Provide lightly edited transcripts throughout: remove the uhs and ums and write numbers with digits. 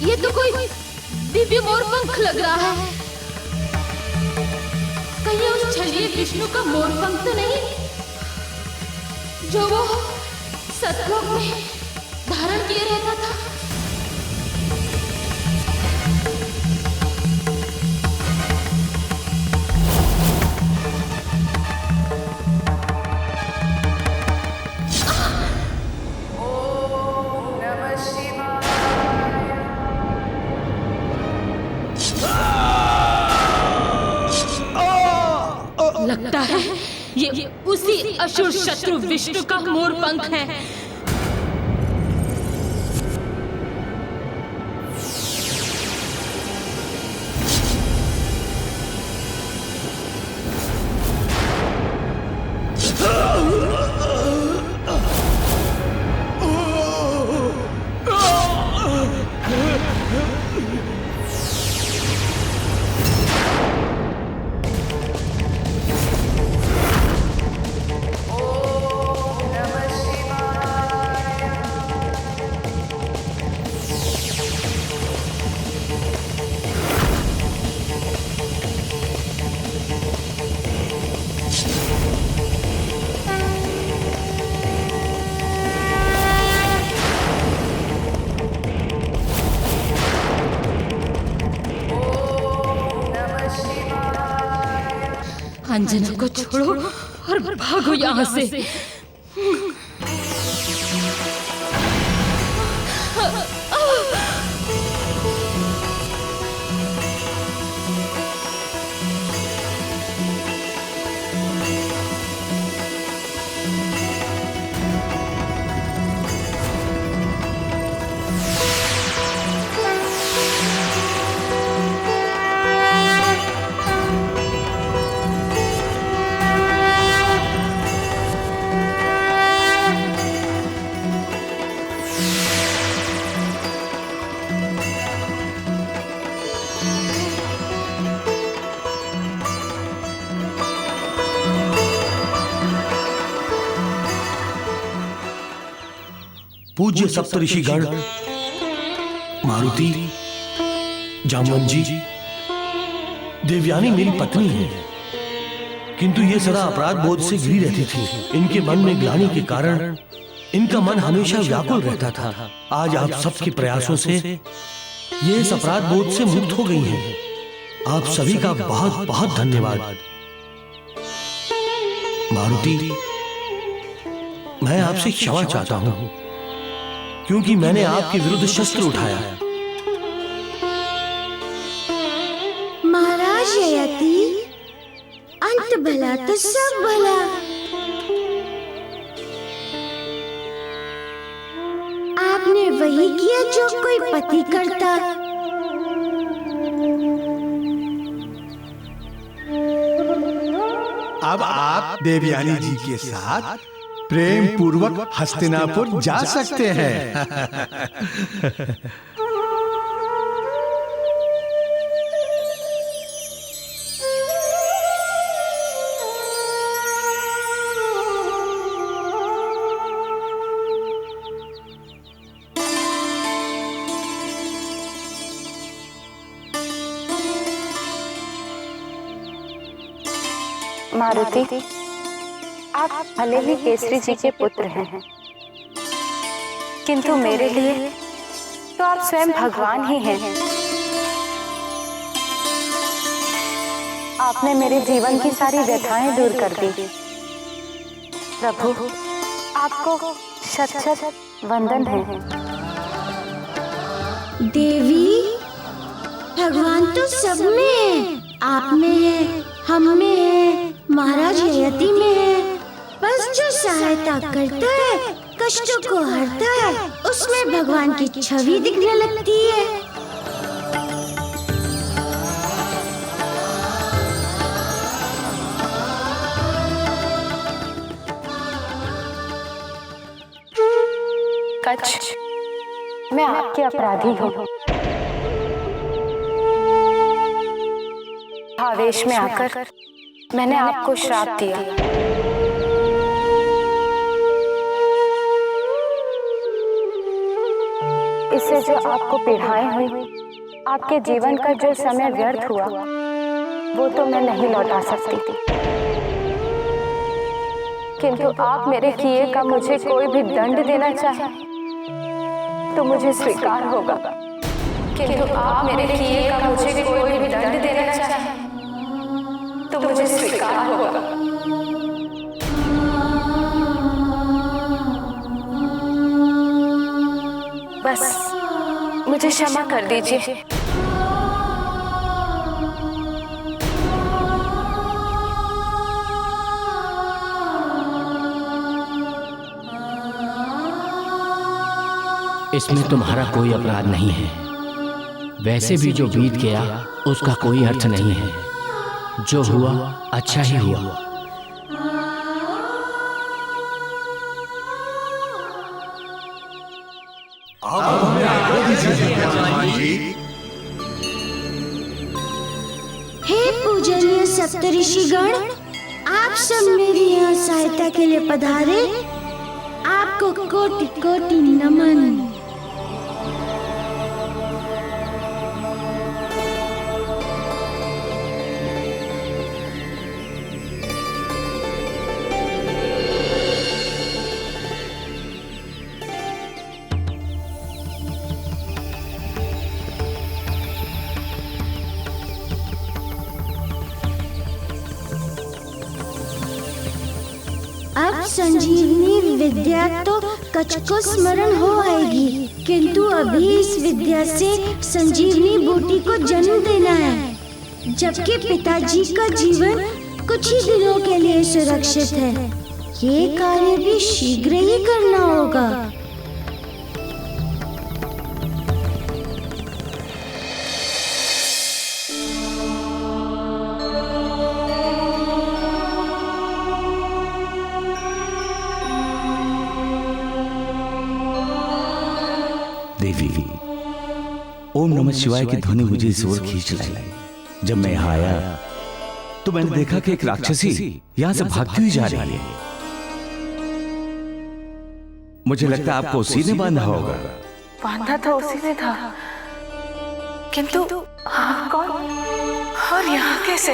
ये तो कोई दिव्य मोर पंख लग रहा है। कहीं उस छलिए विष्णु का मोर पंख तो नहीं जो वो सतलोक में धारण किए रहता था। लगता है ये उसी असुर शत्रु विष्णु का मोर पंख है। अंजना को छोड़ो और भागो यहाँ से। पूज्य सप्तऋषिगण, मारुति, जामवन जी, देवयानी मेरी पत्नी है, किंतु ये सदा अपराध बोध से घिरी रहती थी। इनके मन में ग्लानि के कारण इनका मन हमेशा व्याकुल रहता था। आज आप सबके प्रयासों से ये इस अपराध बोध से मुक्त हो गई हैं। आप सभी का बहुत बहुत धन्यवाद। मारुति, मैं आपसे क्षमा चाहता हूं क्योंकि मैंने आपके विरुद्ध शस्त्र उठाया। महाराज ययाति, अंत भला तो सब भला। आपने वही किया जो कोई पति करता। अब आप देवयानी जी के साथ प्रेम पूर्वक हस्तिनापुर जा सकते हैं। मारुति, आप भले ही केसरी जी के पुत्र हैं, किंतु मेरे लिए तो आप स्वयं भगवान ही हैं। आपने मेरे जीवन की सारी व्यथाएं दूर कर दी। प्रभु, आपको शत शत वंदन है। देवी, भगवान तो सब में है। आप में है, हम में है, महाराज ययाति में है। बस जो सहायता करता है, कष्टों को हरता है, उसमें भगवान की छवि दिखने लगती है। कच्छ, मैं आपकी अपराधी हूँ। आवेश में आकर मैंने आपको श्राप दिया। इससे जो आपको पीड़ाएं हुई, आपके जीवन का जो समय व्यर्थ हुआ, वो तो मैं नहीं लौटा सकती थी। किंतु आप मेरे किए का मुझे कोई भी दंड देना चाहे तो मुझे स्वीकार होगा। किंतु आप मेरे किए का मुझे कोई भी दंड देना चाहे तो मुझे स्वीकार होगा। बस मुझे क्षमा कर दीजिए। इसमें तुम्हारा कोई अपराध नहीं है। वैसे भी जो बीत गया उसका कोई अर्थ नहीं है। जो हुआ अच्छा ही हुआ। हे पूजनीय सप्तऋषिगण, आप सब मेरी यहाँ सहायता के लिए पधारे। आपको कोटि कोटि नमन। अब संजीवनी विद्या तो कच्छ को स्मरण हो आएगी, किंतु अभी इस विद्या से संजीवनी बूटी को जन्म देना है, जबकि पिताजी का जीवन कुछ ही दिनों के लिए सुरक्षित है। ये कार्य भी शीघ्र ही करना होगा। देवी, ओम नमः शिवाय की ध्वनि मुझे इस ओर खींच लाई। जब मैं यहाँ आया तो मैंने देखा कि एक राक्षसी यहाँ से भागती हुई जा रही है। मुझे लगता है आपको उसी ने बांधा होगा। बांधा तो उसी ने था, किंतु आप कौन और यहाँ कैसे?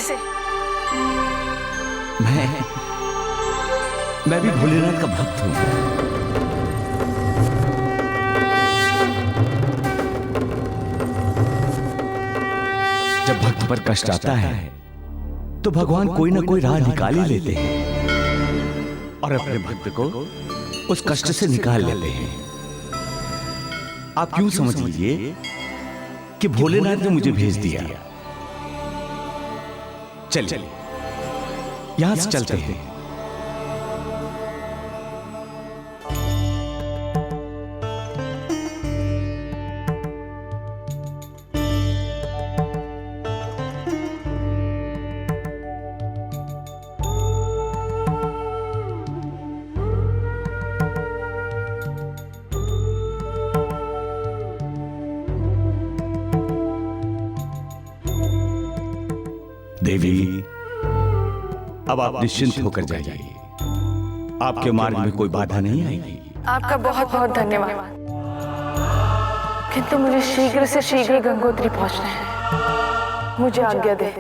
मैं भी भोलेनाथ का भक्त हूँ। जब भक्त पर कष्ट आता है तो भगवान कोई ना कोई राह निकाल ही लेते हैं और अपने भक्त को उस कष्ट से निकाल लेते हैं। आप यूं समझ लीजिए कि भोलेनाथ ने मुझे भेज दिया। चलिए यहां से चलते हैं। देवी, अब आप निश्चिंत होकर जाइए। आपके मार्ग में कोई बाधा नहीं आएगी। आपका बहुत बहुत धन्यवाद, किंतु मुझे शीघ्र से शीघ्र गंगोत्री पहुंचना है। मुझे आज्ञा दे।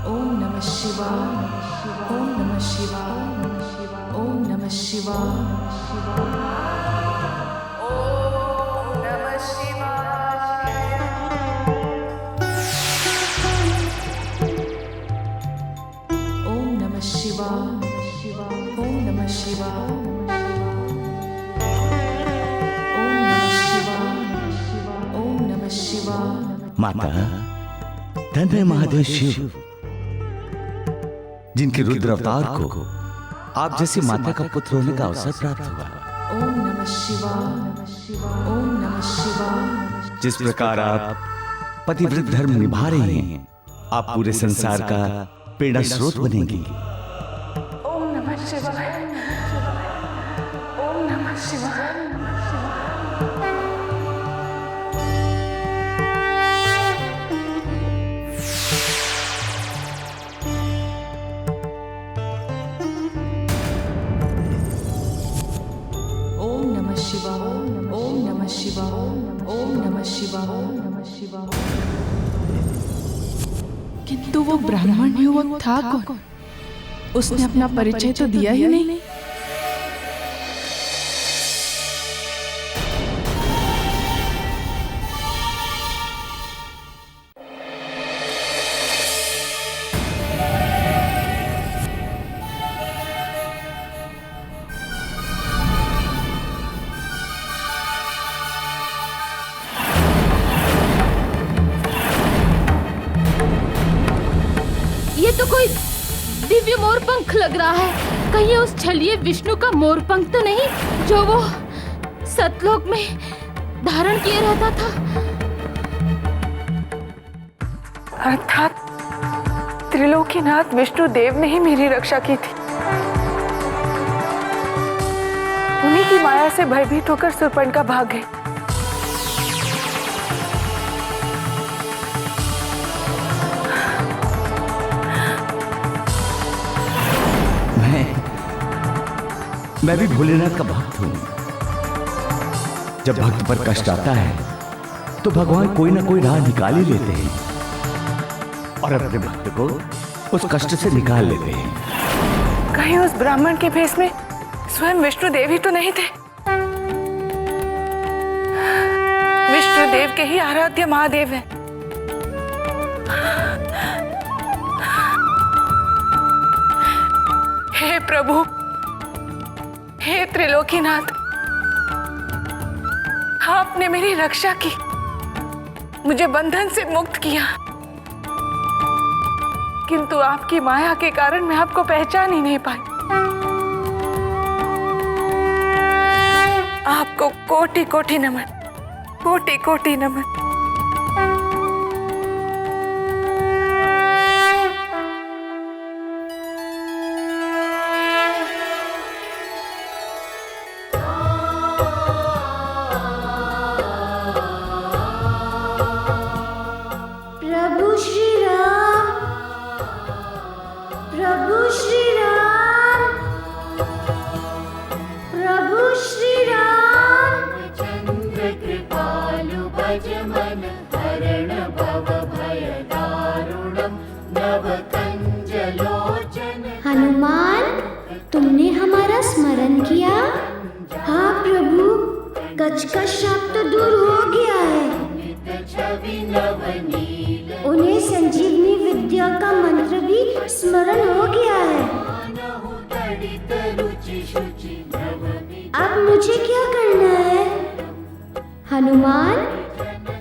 ओम नमः शिवाय, ओम नमः शिवाय, ओम नमः शिवाय। माता, धन्य महादेव शिव, जिनके रुद्र अवतार को आप जैसी माता का पुत्र होने का अवसर प्राप्त हुआ। ओम नमः शिवाय, ओम नमः शिवाय। जिस प्रकार आप पतिव्रत धर्म निभा रही हैं, आप पूरे संसार का प्रेरणा स्रोत बनेंगी। ओम नमः शिवाय, ओम नमः शिवाय। शिवाय, ओम नमः शिवाय, ओम नमः शिवाय, ओम नमः शिवाय। किंतु वो ब्राह्मण युवक था कौन? उसने अपना परिचय तो दिया ही नहीं। ये तो कोई दिव्य मोरपंख लग रहा है। कहीं उस छलिए विष्णु का मोरपंख तो नहीं जो वो सतलोक में धारण किए रहता था? अर्थात त्रिलोकीनाथ विष्णु देव ने ही मेरी रक्षा की थी। उन्हीं की माया से भयभीत होकर शूर्पणखा भाग गई। मैं भी भोलेनाथ का भक्त हूं। जब भक्त पर कष्ट आता है तो भगवान कोई ना कोई राह निकाल ही लेते हैं और अपने भक्त को उस कष्ट से निकाल लेते हैं। कहीं उस ब्राह्मण के भेष में स्वयं विष्णु देव ही तो नहीं थे? विष्णु देव के ही आराध्य महादेव हैं। हे प्रभु, हे त्रिलोकीनाथ, आपने मेरी रक्षा की, मुझे बंधन से मुक्त किया, किंतु आपकी माया के कारण मैं आपको पहचान ही नहीं पाई। आपको कोटि कोटि नमन, कोटि कोटि नमन। हनुमान, तुमने हमारा स्मरण किया। हाँ प्रभु, कच्छ का शाप तो दूर हो गया है। उन्हें संजीवनी विद्या का मंत्र भी स्मरण हो गया है। अब मुझे क्या करना है? हनुमान,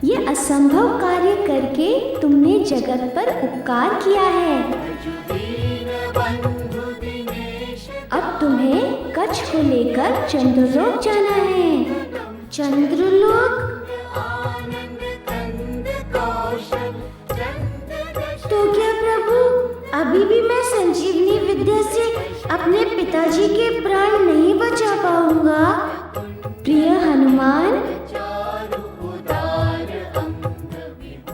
ये असंभव कार्य करके तुमने जगत पर उपकार किया है। अब तुम्हें कच्छ को लेकर चंद्रलोक जाना है। चंद्रलोक? तो क्या प्रभु, अभी भी मैं संजीवनी विद्या से अपने पिताजी के प्राण नहीं बचा पाऊंगा? प्रिय हनुमान,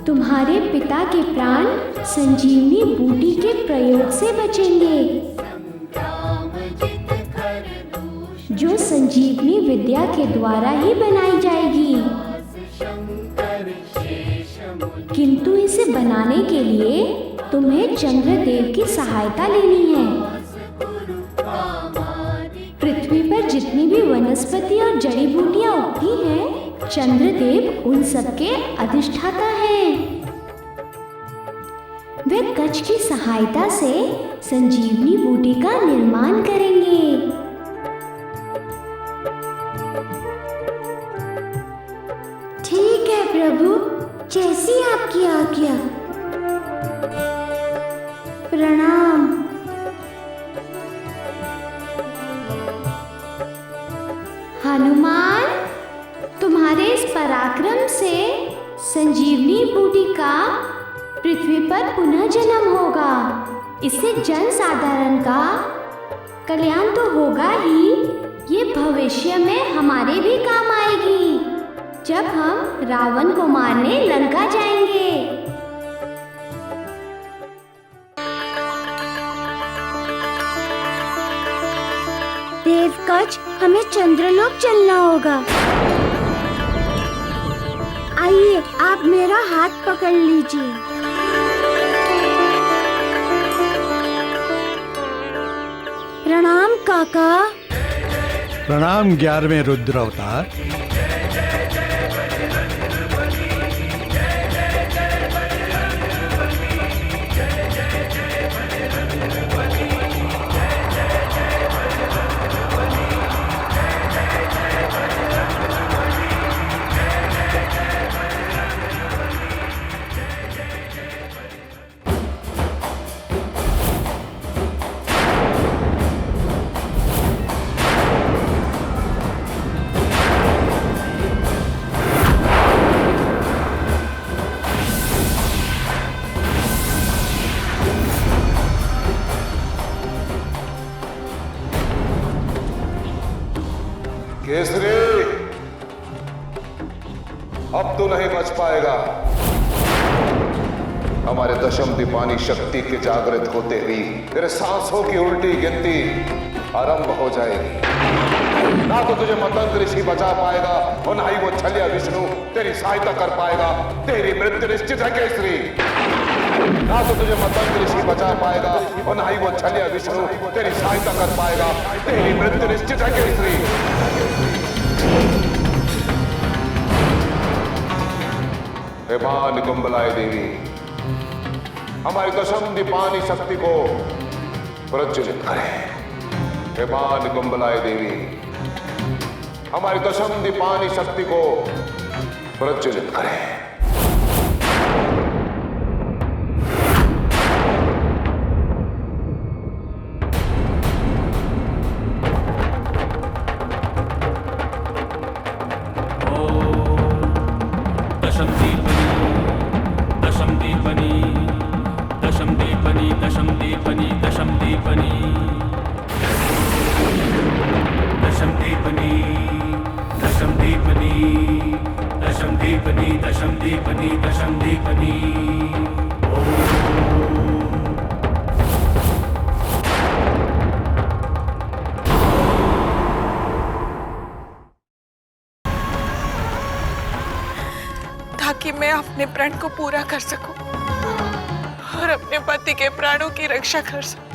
तुम्हारे पिता के प्राण संजीवनी बूटी के प्रयोग से बचेंगे, जो संजीवनी विद्या के द्वारा ही बनाई जाएगी। किंतु इसे बनाने के लिए तुम्हें चंद्रदेव की सहायता लेनी है। पृथ्वी पर जितनी भी वनस्पति और जड़ी बूटियां उगती हैं, चंद्रदेव उन सबके अधिष्ठाता हैं। वे कच्छ की सहायता से संजीवनी बूटी का निर्माण करेंगे। ठीक है प्रभु, जैसी आपकी आज्ञा। प्रणाम। हनुमान, तुम्हारे इस पराक्रम से संजीवनी बूटी का पृथ्वी पर पुनः जन्म होगा। इससे जन साधारण का कल्याण तो होगा ही, ये भविष्य में हमारे भी काम आएगी, जब हम रावण को मारने लंका जाएंगे। देवकच हमें चंद्रलोक चलना होगा। आइए, आप मेरा हाथ पकड़ लीजिए। प्रणाम काका। प्रणाम 11वें रुद्र अवतार। केसरी, अब तो नहीं बच पाएगा। हमारे दशम दीपानी शक्ति के जागृत होते ही तेरे सांसों की उल्टी गिनती आरंभ हो जाएगी। ना तो तुझे मतंग ऋषि बचा पाएगा और ना ही वो छलिया विष्णु तेरी सहायता कर पाएगा। तेरी मृत्यु निश्चित है केसरी। ना तो तुझे मतंग ऋषि बचा पाएगा और ना ही वो छलिया विष्णु तेरी सहायता कर पाएगा। तेरी मृत्यु निश्चित है केसरी। हे मां निकुंबलाय देवी, हमारी दशम दीपानी शक्ति को प्रज्वलित करें। हे मां निकुंबलाय देवी, हमारी दशम दीपानी शक्ति को प्रज्वलित करें। ताकि मैं अपने प्रण को पूरा कर सकूं और अपने पति के प्राणों की रक्षा कर सकूं।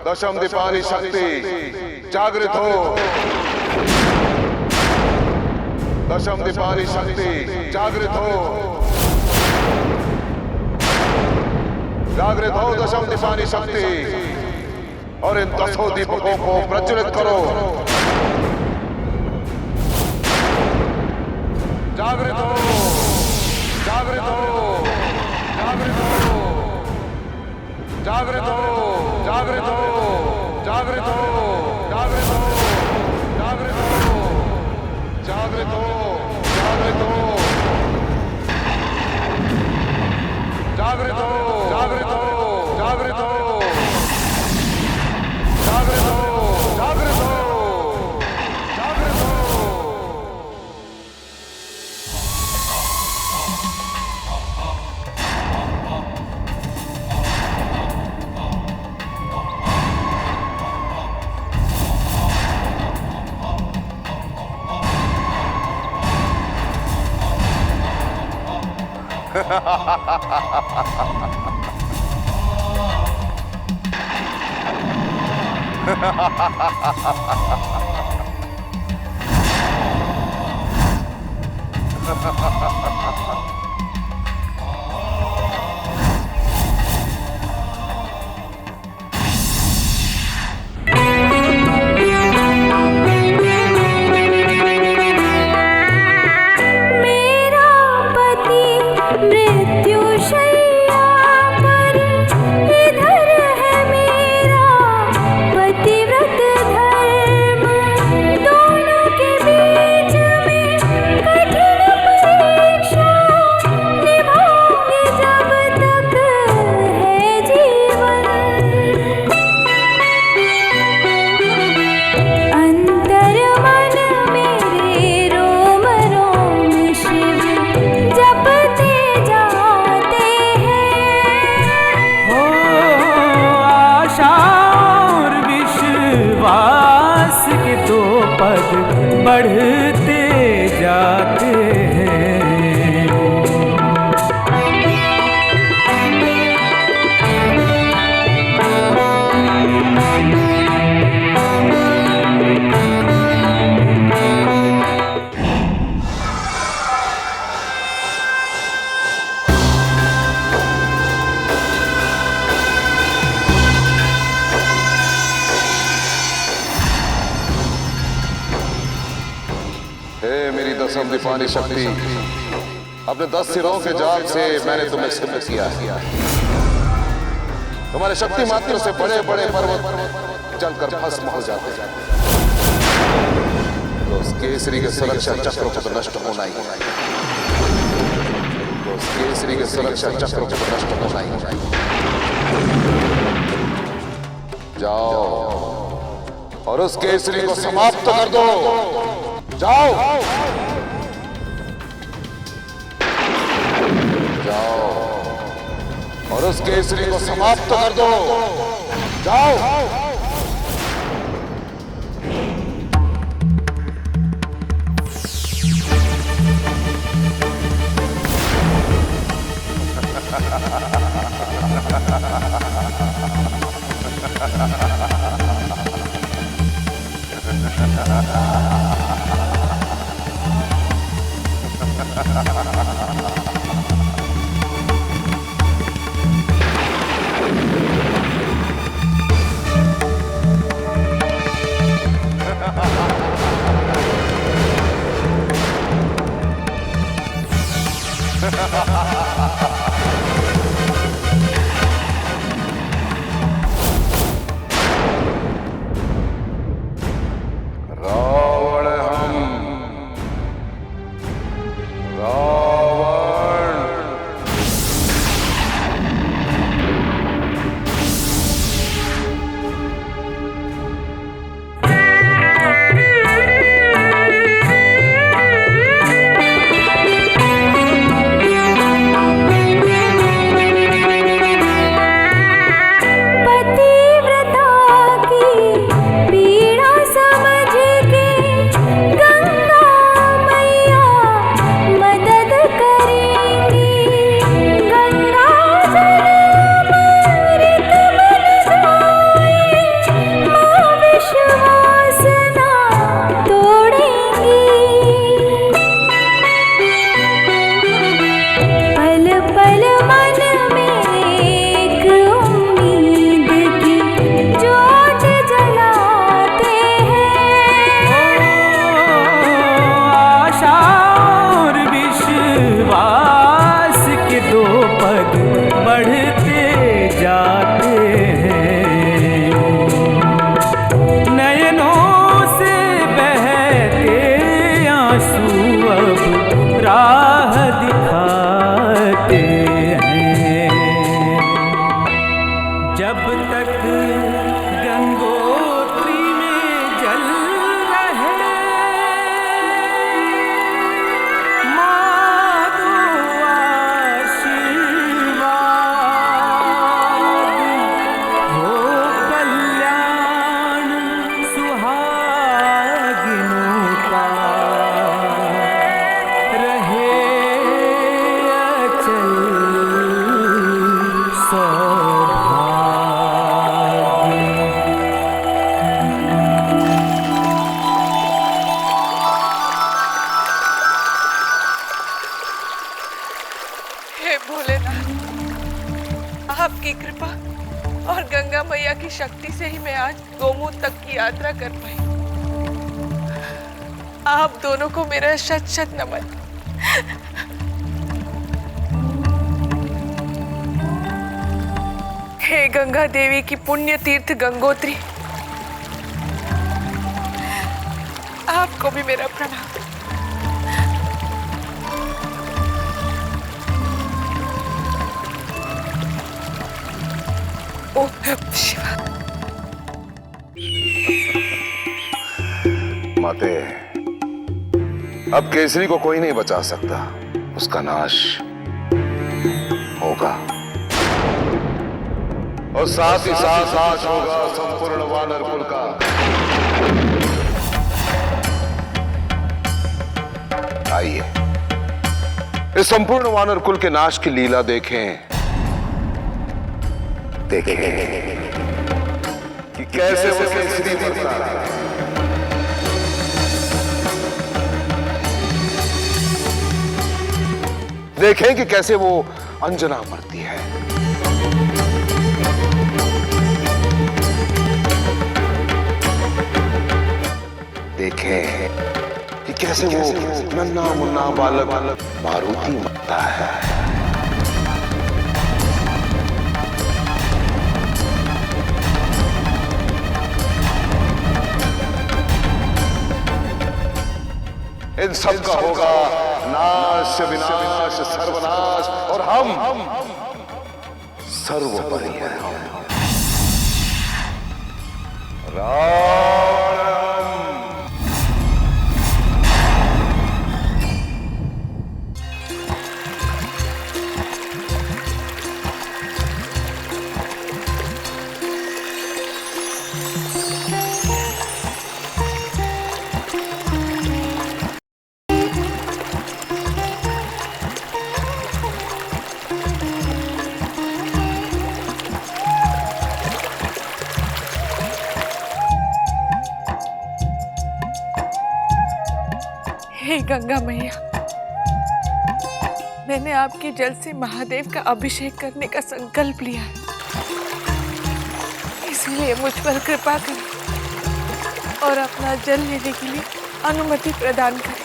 दशम दीपानी शक्ति जागृत हो। दशम दीपानी शक्ति जागृत हो। जागृत हो दशम दीपानी शक्ति। और इन 10 दीपकों को प्रज्वलित करो। जागृत हो, जागृत हो, जागृत हो, जागृत हो, जागृत हो, जागृत हो, जागृत हो, जागृत हो, जागृत हो, जागृत हो, जागृत हो, जागृत हो, जागृत हो, जागृत हो, जागृत हो, जागृत हो। बढ़ते जाते हैं। मेरी दसम दीपानी शक्ति, अपने 10 सिरों के जाल से मैंने तुम्हें सिद्ध किया। तुम्हारे शक्ति मात्र से बड़े बड़े पर्वत जलकर भस्म हो जाते हैं। तो उस केसरी के सुरक्षा चक्र को नष्ट होना ही है। तो उस केसरी के सुरक्षा चक्र को नष्ट होना ही है। जाओ और उस केसरी को समाप्त कर दो। जाओ, जाओ और उस केसरी को समाप्त कर दो। जाओ। रावण शक्ति से ही मैं आज गोमूत तक की यात्रा कर पाई। आप दोनों को मेरा शत शत नमन। हे गंगा देवी की पुण्य तीर्थ गंगोत्री, आपको भी मेरा प्रणाम। ओम नमः शिवाय। माते, अब केसरी को कोई नहीं बचा सकता, उसका नाश होगा और साथ ही साथ नाश होगा संपूर्ण वानर कुल का। आइए इस संपूर्ण वानर कुल के नाश की लीला देखें कि कैसे वो केसरी बनता है। देखें कि कैसे वो अंजना मरती है। देखें कि कैसे वो नन्हा मुन्ना बालक मारुति मरता है। इन सब का होगा नाश, विनाश, सर्वनाश और हम सर्वोपरि हैं। हे गंगा मैया, मैंने आपके जल से महादेव का अभिषेक करने का संकल्प लिया है, इसीलिए मुझ पर कृपा करें और अपना जल लेने के लिए अनुमति प्रदान करें।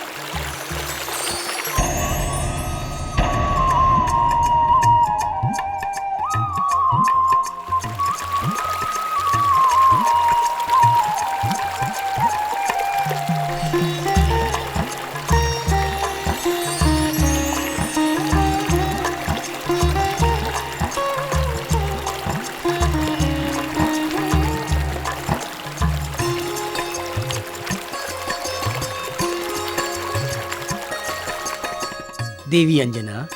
देवी अंजना,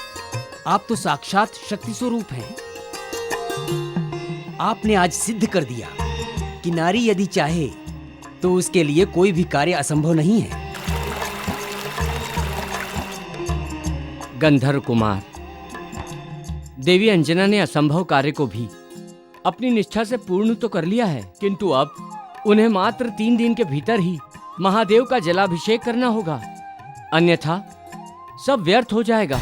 आप तो साक्षात शक्ति स्वरूप हैं। आपने आज सिद्ध कर दिया कि नारी यदि चाहे तो उसके लिए कोई भी कार्य असंभव नहीं है। गंधर्व कुमार, देवी अंजना ने असंभव कार्य को भी अपनी निष्ठा से पूर्ण तो कर लिया है, किंतु अब उन्हें मात्र 3 दिन के भीतर ही महादेव का जलाभिषेक करना होगा, अन्यथा सब व्यर्थ हो जाएगा।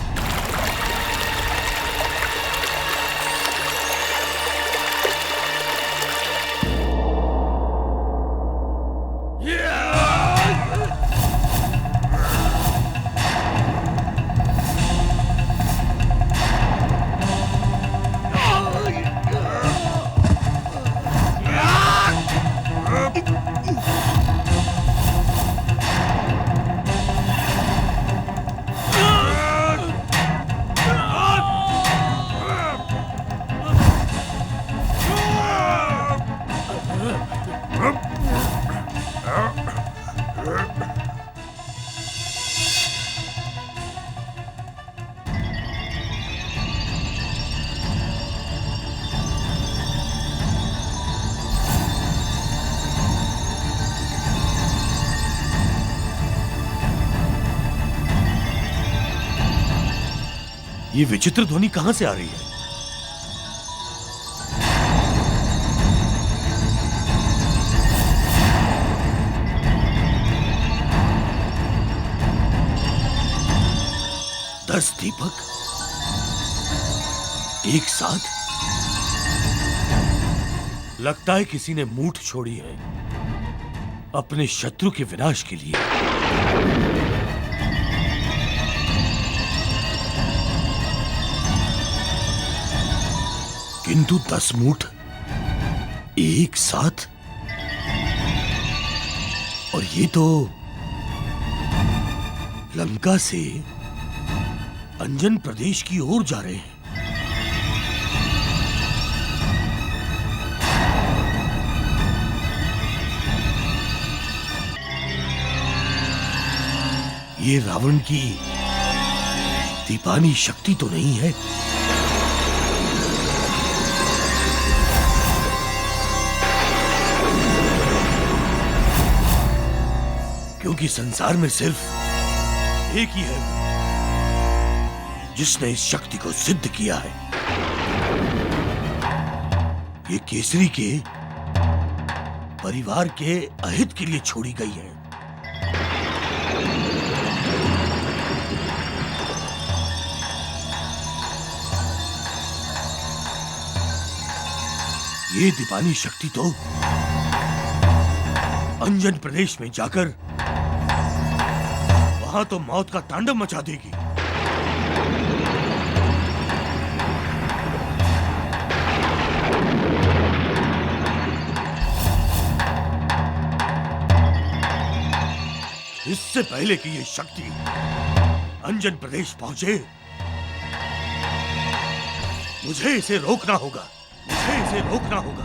ये विचित्र ध्वनि कहां से आ रही है? दस दीपक एक साथ? लगता है किसी ने मूठ छोड़ी है अपने शत्रु के विनाश के लिए। किंतु 10 मूठ एक साथ, और ये तो लंका से अंजन प्रदेश की ओर जा रहे हैं। ये रावण की दीवानी शक्ति तो नहीं है? क्योंकि संसार में सिर्फ एक ही है जिसने इस शक्ति को सिद्ध किया है। ये केसरी के परिवार के अहित के लिए छोड़ी गई है। ये दीवानी शक्ति तो अंजन प्रदेश में जाकर वहां तो मौत का तांडव मचा देगी। इससे पहले कि ये शक्ति अंजन प्रदेश पहुंचे, मुझे इसे रोकना होगा। मुझे इसे रोकना होगा।